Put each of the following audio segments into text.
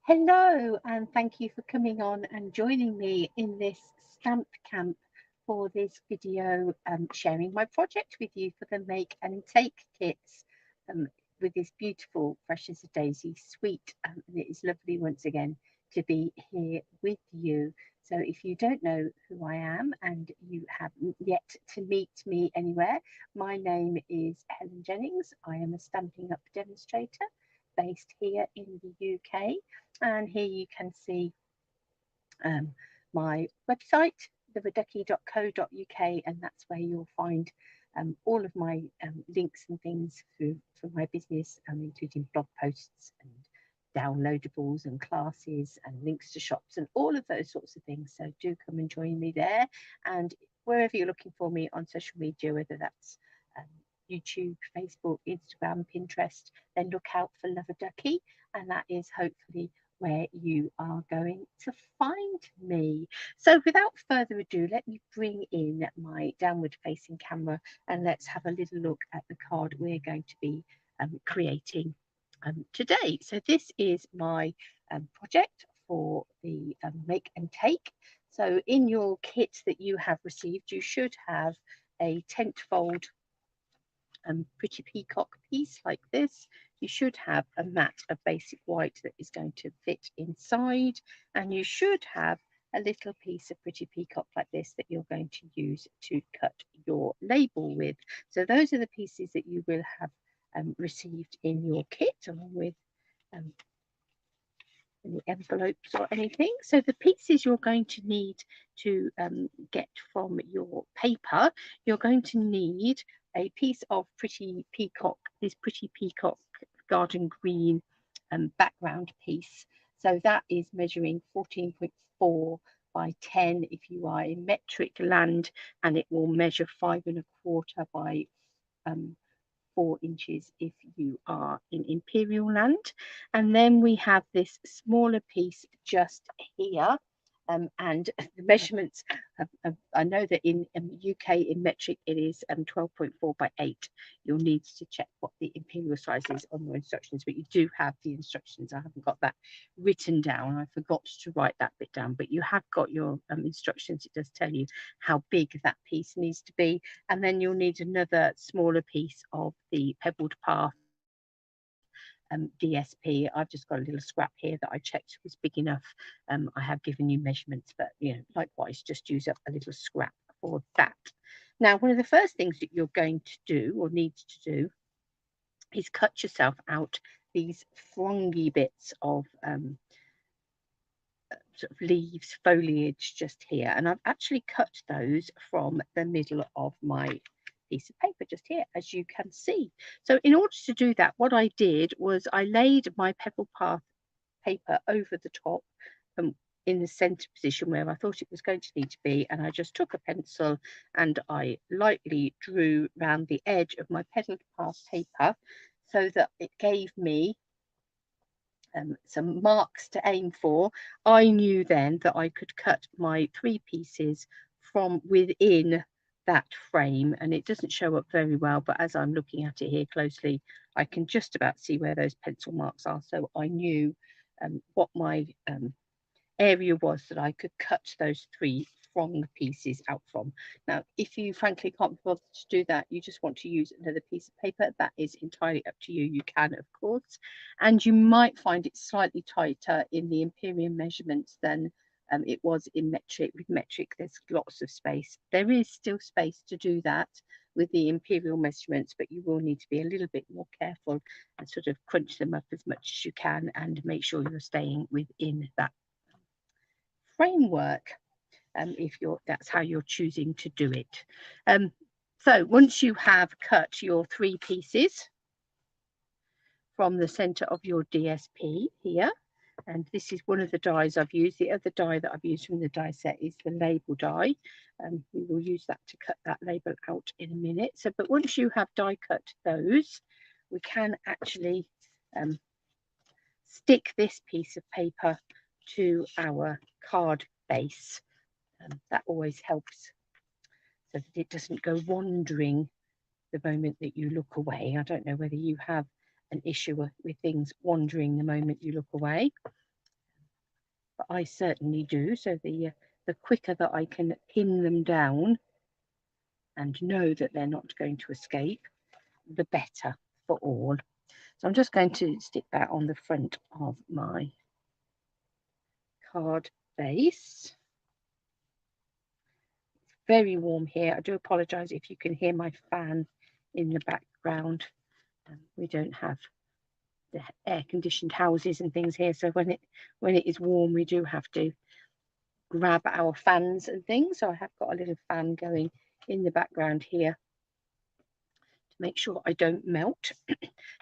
Hello, and thank you for coming on and joining me in this stamp camp for this video, sharing my project with you for the make and take kits um, with this beautiful Fresh as a Daisy suite. And it is lovely once again to be here with you. So if you don't know who I am and you haven't yet to meet me anywhere, my name is Helen Jennings. I am a Stampin' Up demonstrator based here in the UK, and here you can see um, my website, Love-a-Duckie.co.uk, and that's where you'll find all of my links and things for my business, including blog posts and downloadables and classes and links to shops and all of those sorts of things. So do come and join me there. And wherever you're looking for me on social media, whether that's YouTube, Facebook, Instagram, Pinterest, then look out for Love-a-Duckie, and that is hopefully where you are going to find me. So without further ado, let me bring in my downward facing camera and let's have a little look at the card we're going to be creating today. So this is my project for the make and take. So in your kit that you have received, you should have a tent fold pretty peacock piece like this. You should have a mat of basic white that is going to fit inside, and you should have a little piece of pretty peacock like this that you're going to use to cut your label with. So those are the pieces that you will have received in your kit, along with any envelopes or anything. So the pieces you're going to need to get from your paper, you're going to need a piece of pretty peacock, this pretty peacock garden green background piece. So that is measuring 14.4 by 10 if you are in metric land, and it will measure 5.25 by 4 inches if you are in imperial land. And then we have this smaller piece just here. And the measurements, I know that in UK in metric it is 12.4 by 8. You'll need to check what the imperial size is on your instructions, but you do have the instructions. I haven't got that written down. I forgot to write that bit down, but you have got your instructions. It does tell you how big that piece needs to be. And then you'll need another smaller piece of the pebbled path DSP. I've just got a little scrap here that I checked was big enough. I have given you measurements, but likewise, just use up a little scrap for that. Now, one of the first things that you're going to do or need to do is cut yourself out these frongy bits of sort of leaves, foliage just here, and I've actually cut those from the middle of my piece of paper just here, as you can see. So in order to do that, what I did was I laid my pebble path paper over the top in the center position where I thought it was going to need to be, and I just took a pencil and I lightly drew around the edge of my pebble path paper so that it gave me some marks to aim for. I knew then that I could cut my 3 pieces from within that frame, and it doesn't show up very well, but as I'm looking at it here closely, I can just about see where those pencil marks are. So I knew what my area was that I could cut those 3 frong pieces out from. Now, if you frankly can't be bothered to do that, you just want to use another piece of paper, that is entirely up to you. You can, of course, and you might find it slightly tighter in the imperial measurements than it was in metric. With metric, there's lots of space. There is still space to do that with the imperial measurements, but you will need to be a little bit more careful and sort of crunch them up as much as you can and make sure you're staying within that framework, if that's how you're choosing to do it. So once you have cut your 3 pieces from the center of your DSP here, and this is one of the dies I've used. The other die that I've used from the die set is the label die. We will use that to cut that label out in a minute. So, but once you have die cut those, we can actually stick this piece of paper to our card base. That always helps so that it doesn't go wandering the moment that you look away. I don't know whether you have an issue with things wandering the moment you look away. but I certainly do. So the quicker that I can pin them down and know that they're not going to escape, the better for all. So I'm just going to stick that on the front of my card base. It's very warm here. I do apologise if you can hear my fan in the background. We don't have the air-conditioned houses and things here, so when it is warm, we do have to grab our fans and things. So I have got a little fan going in the background here to make sure I don't melt.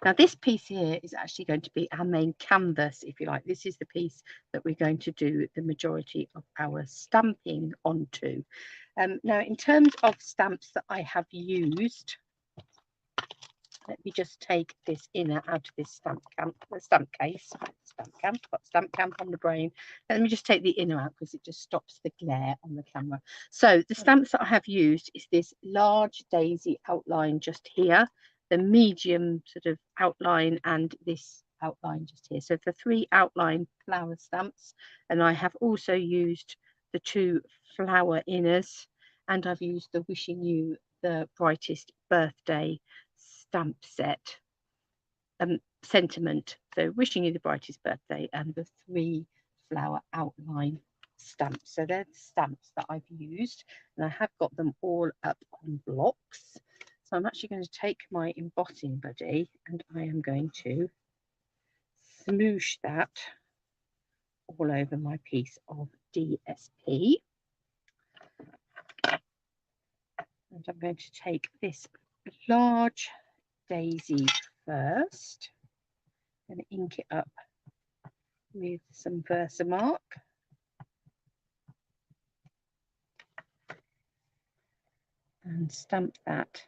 Now this piece here is actually going to be our main canvas, if you like. This is the piece that we're going to do the majority of our stamping onto. Now in terms of stamps that I have used, let me just take this inner out of this stamp case. Got stamp camp on the brain. Let me just take the inner out because it just stops the glare on the camera. So the stamps that I have used is this large daisy outline just here, the medium sort of outline, and this outline just here. So the 3 outline flower stamps, and I have also used the 2 flower inners, and I've used the Wishing You the Brightest Birthday stamp set sentiment. So Wishing You the Brightest Birthday and the 3 flower outline stamps. So they're the stamps that I've used, and I have got them all up on blocks. So I'm actually going to take my embossing buddy and I am going to smoosh that all over my piece of DSP. And I'm going to take this large daisy first and ink it up with some Versamark. And stamp that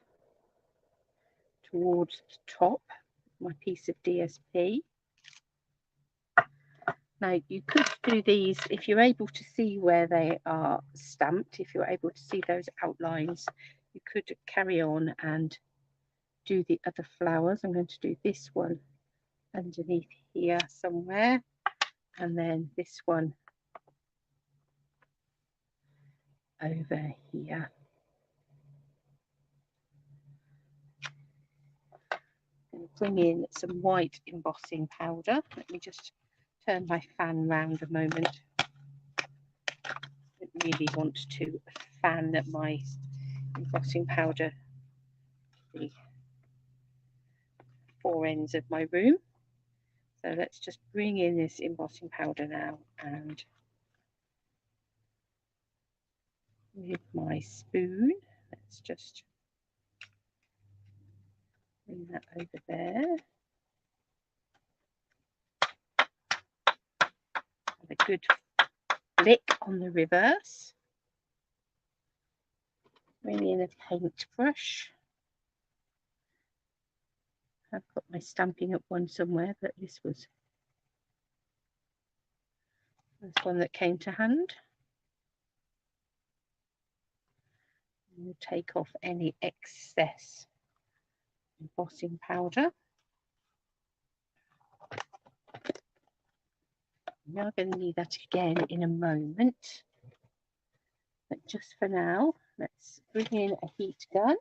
towards the top of my piece of DSP. Now you could do these if you're able to see where they are stamped, if you're able to see those outlines, you could carry on and do the other flowers. I'm going to do this one underneath here somewhere, and then this one over here. And bring in some white embossing powder. Let me just turn my fan round a moment. I don't really want to fan my embossing powder the 4 ends of my room. So let's just bring in this embossing powder now, and with my spoon, let's just bring that over there. Have a good flick on the reverse. Bring in a paintbrush. I've got my Stampin' Up one somewhere, but this was the first one that came to hand. We'll take off any excess embossing powder. We are going to need that again in a moment, but just for now, let's bring in a heat gun.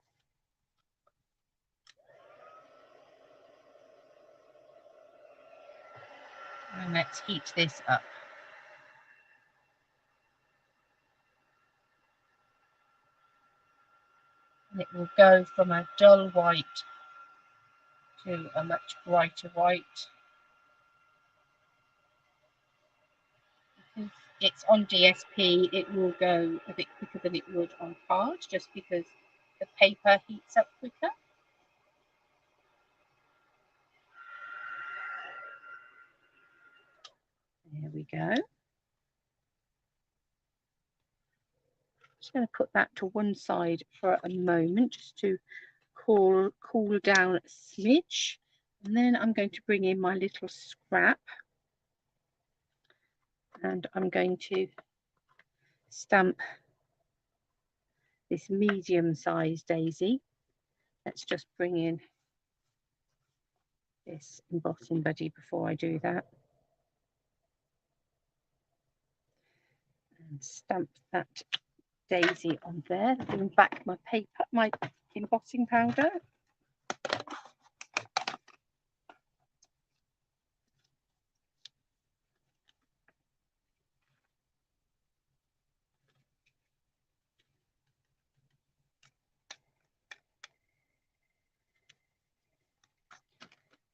And let's heat this up. And it will go from a dull white to a much brighter white. Because it's on DSP, it will go a bit quicker than it would on card, just because the paper heats up quicker. There we go. Just going to put that to one side for a moment, just to cool down a smidge. And then I'm going to bring in my little scrap, and I'm going to stamp this medium-sized daisy. Let's just bring in this embossing buddy before I do that. and stamp that daisy on there. Bring back my paper, my embossing powder.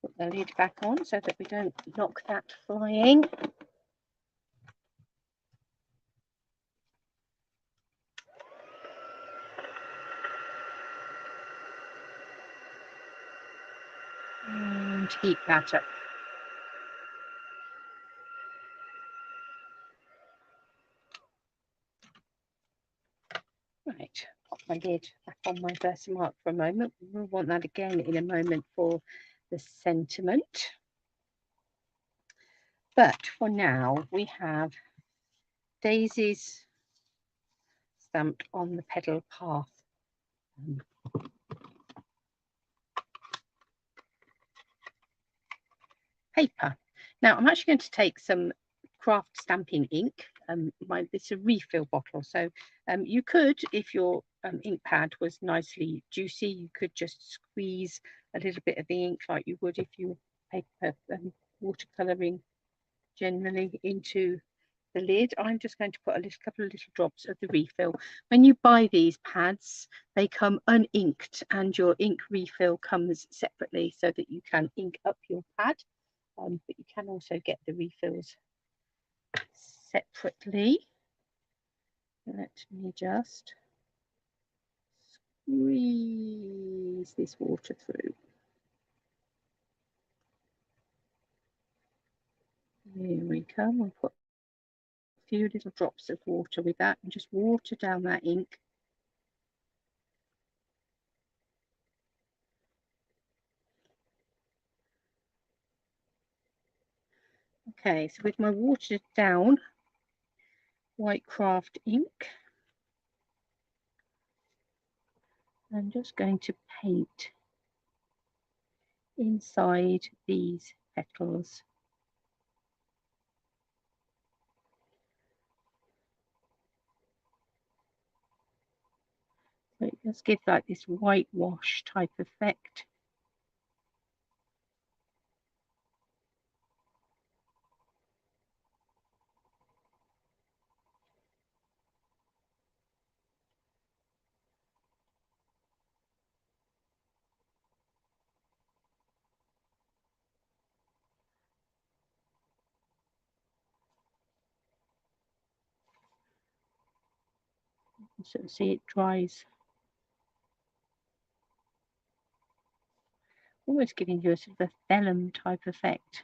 Put the lid back on so that we don't knock that flying. And heat that up. Right, pop my lid back on my Versamark for a moment. We'll want that again in a moment for the sentiment. But for now, we have daisies stamped on the pedal path. Paper. Now I'm actually going to take some craft stamping ink. It's a refill bottle, so you could, if your ink pad was nicely juicy, you could just squeeze a little bit of the ink like you would if you were paper watercolouring generally into the lid. I'm just going to put a couple of little drops of the refill. When you buy these pads, they come uninked, and your ink refill comes separately so that you can ink up your pad. But you can also get the refills separately. Let me just squeeze this water through. Here we come. We'll put a few little drops of water with that and just water down that ink. Okay, so with my watered down white craft ink, I'm just going to paint inside these petals. So it does give like this whitewash type effect. So see, it dries, almost giving you a sort of a vellum type effect.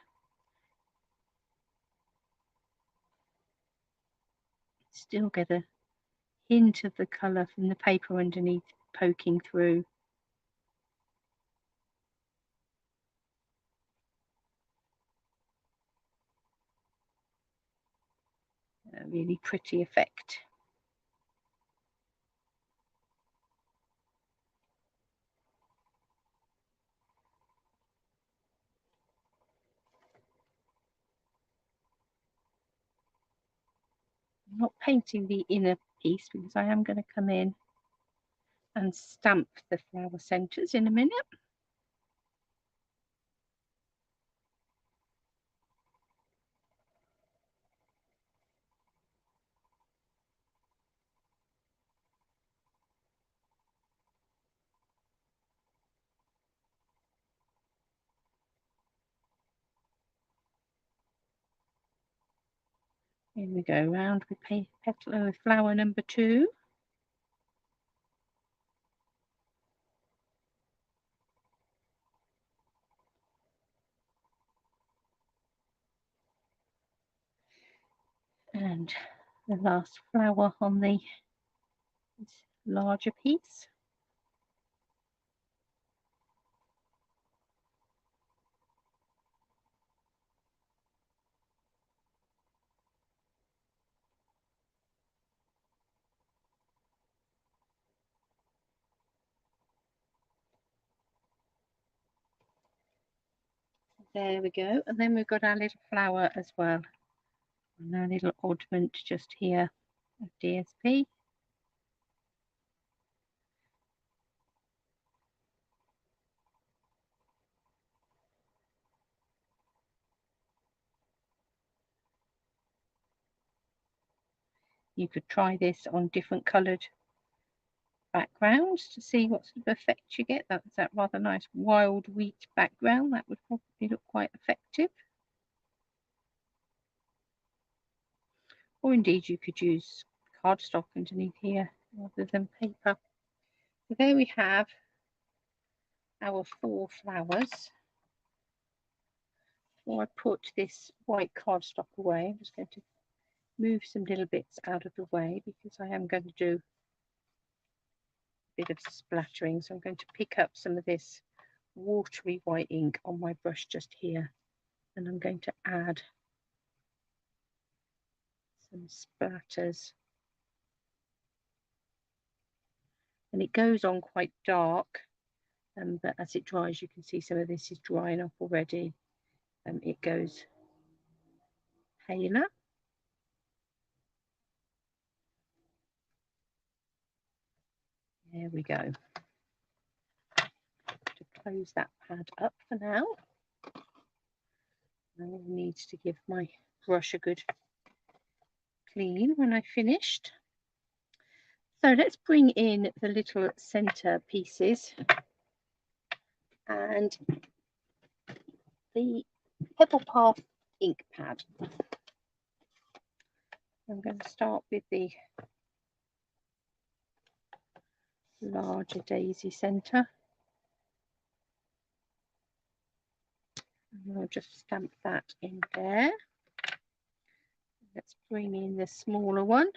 Still get a hint of the colour from the paper underneath poking through. A really pretty effect. I'm not painting the inner piece because I am going to come in and stamp the flower centres in a minute. Here we go, round with petal flower number 2. And the last flower on the larger piece. There we go. And then we've got our little flower as well. And our little oddment just here. of DSP. You could try this on different coloured backgrounds to see what sort of effect you get. That's that rather nice wild wheat background. That would probably look quite effective. Or indeed you could use cardstock underneath here rather than paper. So there we have our 4 flowers. Before I put this white cardstock away, I'm just going to move some little bits out of the way because I am going to do a bit of splattering. So I'm going to pick up some of this watery white ink on my brush just here, and I'm going to add some splatters. And it goes on quite dark, but as it dries you can see some of this is drying up already. It goes paler. There we go. To close that pad up for now. I will need to give my brush a good clean when I finished. So let's bring in the little center pieces and the Pebble Path ink pad. I'm going to start with the larger daisy center. And I'll just stamp that in there. Let's bring in the smaller one.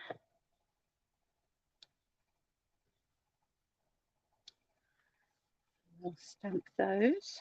I'll stamp those.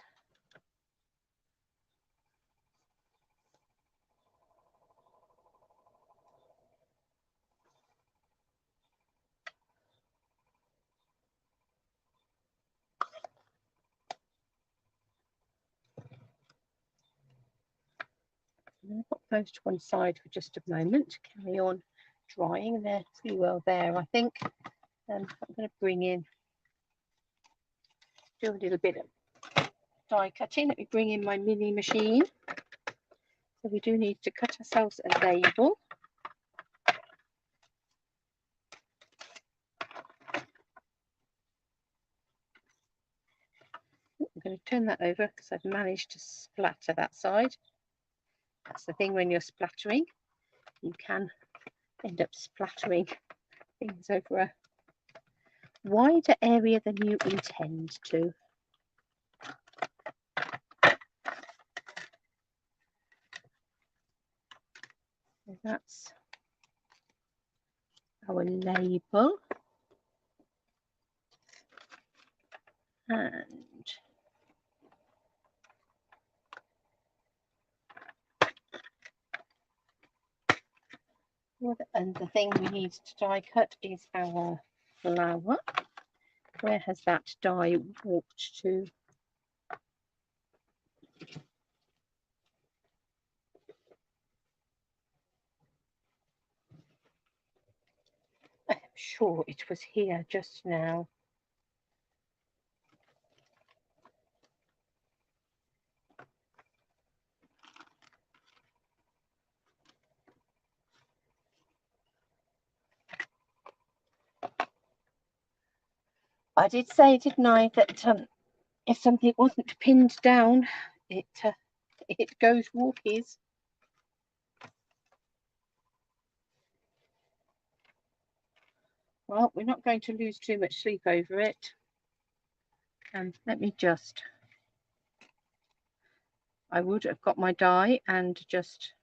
I'll put those to one side for just a moment. Carry on drying. They're pretty well there, I think. I'm going to bring in, do a little bit of die cutting. Let me bring in my mini machine. So we do need to cut ourselves a label. I'm going to turn that over because I've managed to splatter that side. That's the thing when you're splattering. You can end up splattering things over a wider area than you intend to. So that's our label. And the thing we need to die cut is our flower. Where has that die walked to? I'm sure it was here just now. I did say, didn't I, that if something wasn't pinned down, it goes walkies. Well, we're not going to lose too much sleep over it. Let me just, I would have got my die and just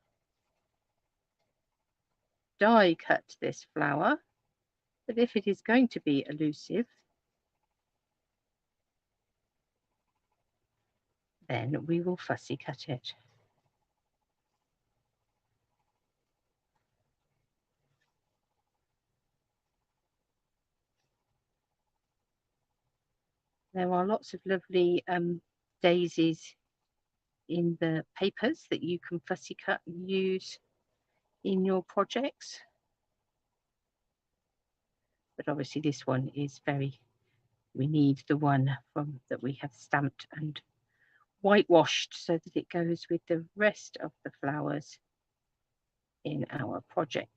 die cut this flower, but if it is going to be elusive, then we will fussy cut it. There are lots of lovely daisies in the papers that you can fussy cut and use in your projects. but obviously this one is we need the one that we have stamped and whitewashed so that it goes with the rest of the flowers in our project.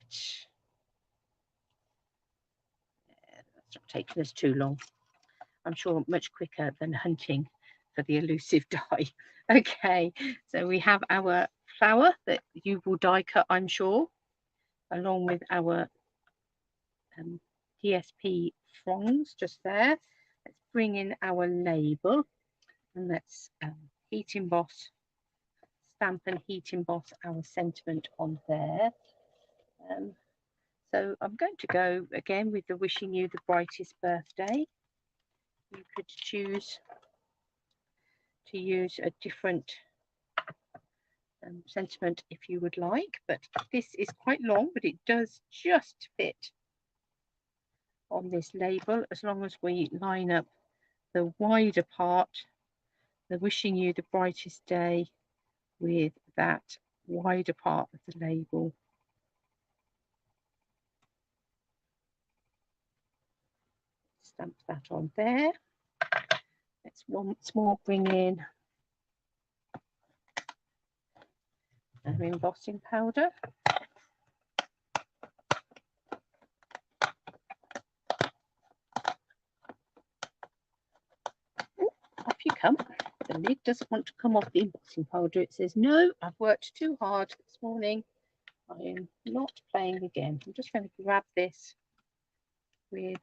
That's not taking us too long. I'm sure much quicker than hunting for the elusive die. Okay, so we have our flower that you will die cut, I'm sure, along with our DSP fronds just there. Let's bring in our label and let's heat emboss, stamp and heat emboss our sentiment on there. So I'm going to go again with the wishing you the brightest birthday. You could choose to use a different sentiment if you would like, but this is quite long, but it does just fit on this label as long as we line up the wider part, the wishing you the brightest day, with that wider part of the label. Stamp that on there. Let's once more bring in our embossing powder. Off you come. The lid doesn't want to come off the embossing powder. It says, no, I've worked too hard this morning. I am not playing again. I'm just going to grab this with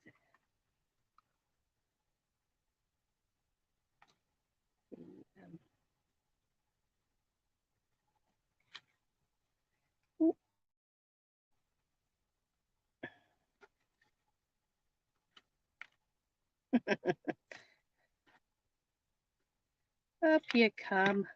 up you come.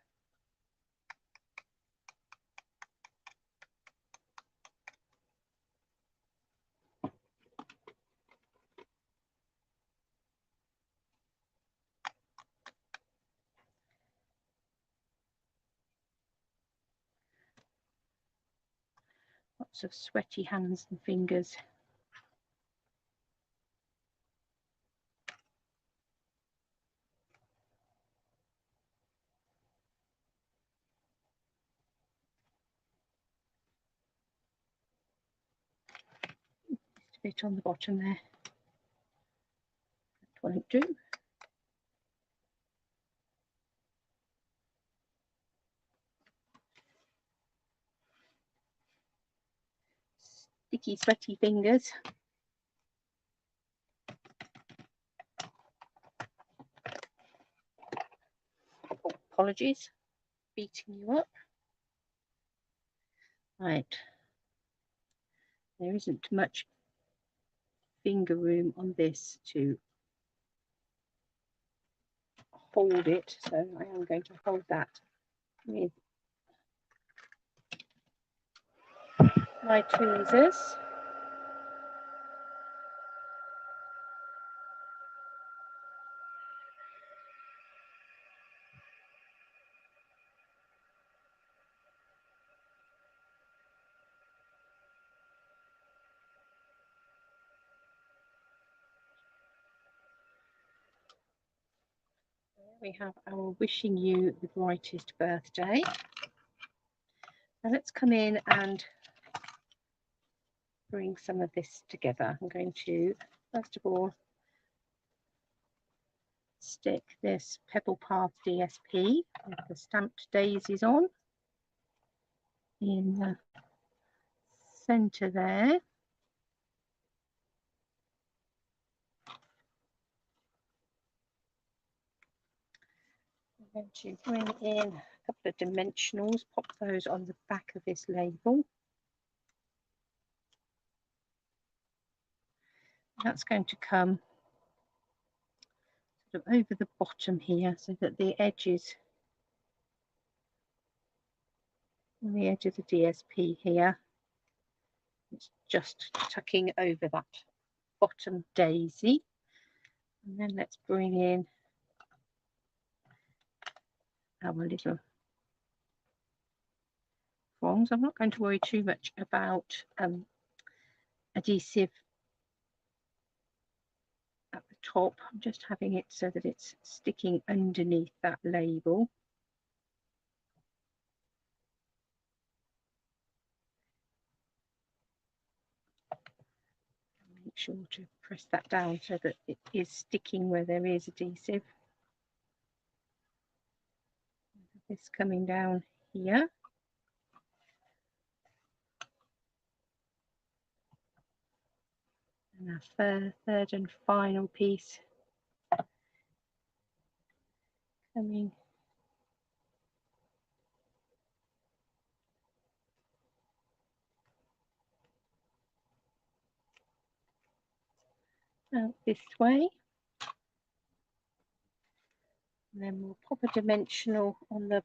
Lots of sweaty hands and fingers. Just a bit on the bottom there. That won't do. Sticky, sweaty fingers. Oh, apologies, beating you up. Right, there isn't much finger room on this to hold it, so I am going to hold that with my tweezers. We have our wishing you the brightest birthday. Now let's come in and bring some of this together. I'm going to first of all stick this Pebble Path DSP with the stamped daisies on in the centre there. I'm going to bring in a couple of dimensionals, pop those on the back of this label. That's going to come sort of over the bottom here so that the edges on the edge of the DSP here, it's just tucking over that bottom daisy. And then let's bring in our little prongs. I'm not going to worry too much about adhesive top. I'm just having it so that it's sticking underneath that label. Make sure to press that down so that it is sticking where there is adhesive. This coming down here. And our third and final piece coming out this way. And then we'll pop a dimensional on the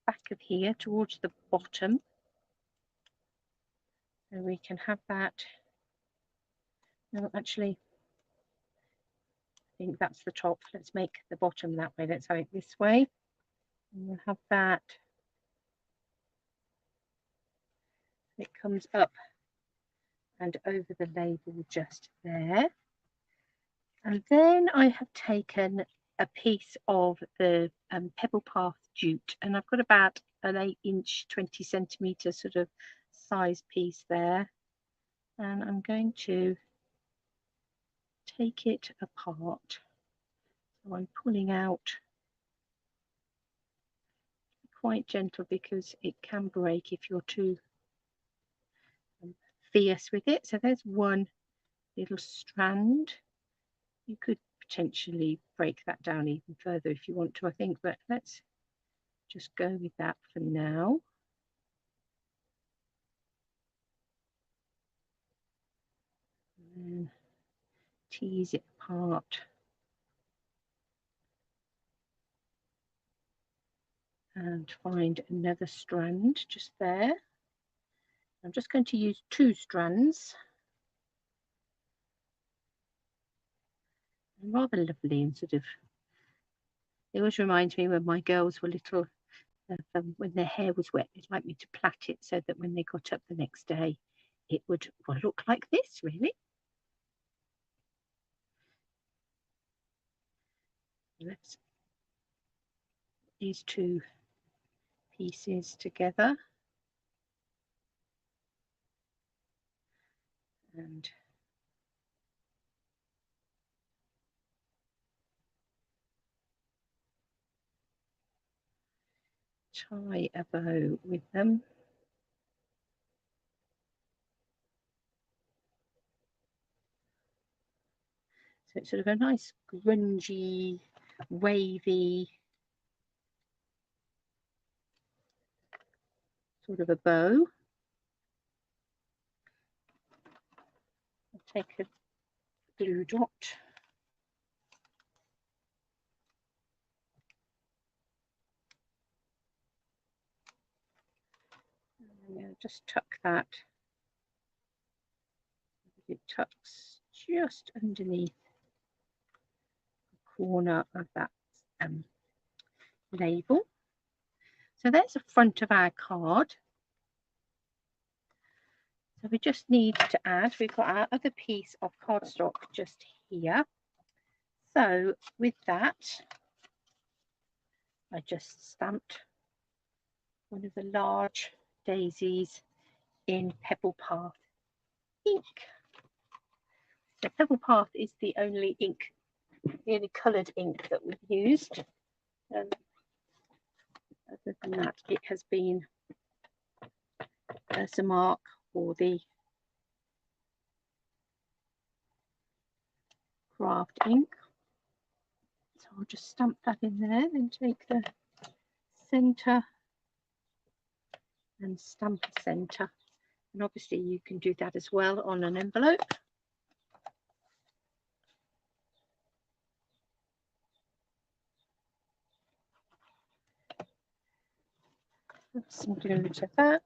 back of here towards the bottom. So we can have that. No, actually, I think that's the top. Let's make the bottom that way. Let's have it this way. And we'll have that. It comes up and over the label just there. And then I have taken a piece of the Pebble Path jute, and I've got about an 8-inch, 20 centimetre sort of size piece there. And I'm going to take it apart. So I'm pulling out quite gentle because it can break if you're too fierce with it. So there's one little strand. You could potentially break that down even further if you want to, I think, but let's just go with that for now. And then tease it apart. And find another strand just there. I'm just going to use 2 strands. And rather lovely and sort of, it always reminds me when my girls were little, when their hair was wet, they'd like me to plait it so that when they got up the next day, it would look like this, really. Let's put these 2 pieces together. And tie a bow with them. So it's sort of a nice grungy, wavy sort of a bow. I'll take a glue dot. I'm going to just tuck that. It tucks just underneath the corner of that label. So there's the front of our card. So we just need to add, we've got our other piece of cardstock just here. So with that, I just stamped one of the large daisies in Pebble Path ink. So Pebble Path is the only ink, the only coloured ink that we've used. Other than that, it has been Versamark or the craft ink. So I'll just stamp that in there, then take the centre and stamp the centre. And obviously you can do that as well on an envelope. Add some glue to that.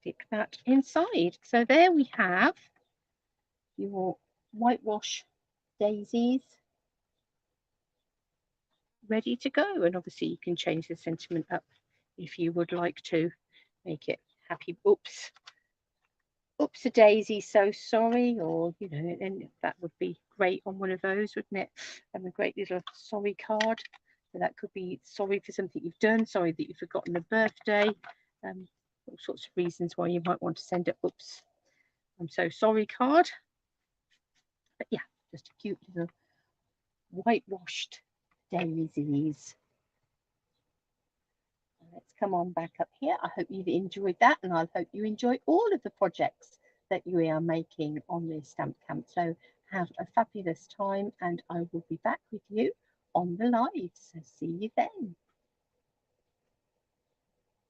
Stick that inside. So there we have your whitewash daisies ready to go. And obviously you can change the sentiment up if you would like to make it happy. Oops a daisy, so sorry, or and that would be great on one of those, wouldn't it? And a great little sorry card. So that could be sorry for something you've done, sorry that you've forgotten a birthday, all sorts of reasons why you might want to send a oops I'm so sorry card. But yeah, just a cute little whitewashed daisies. Let's come on back up here. I hope you've enjoyed that, and I hope you enjoy all of the projects that you are making on this stamp camp. So have a fabulous time, and I will be back with you on the live. So see you then.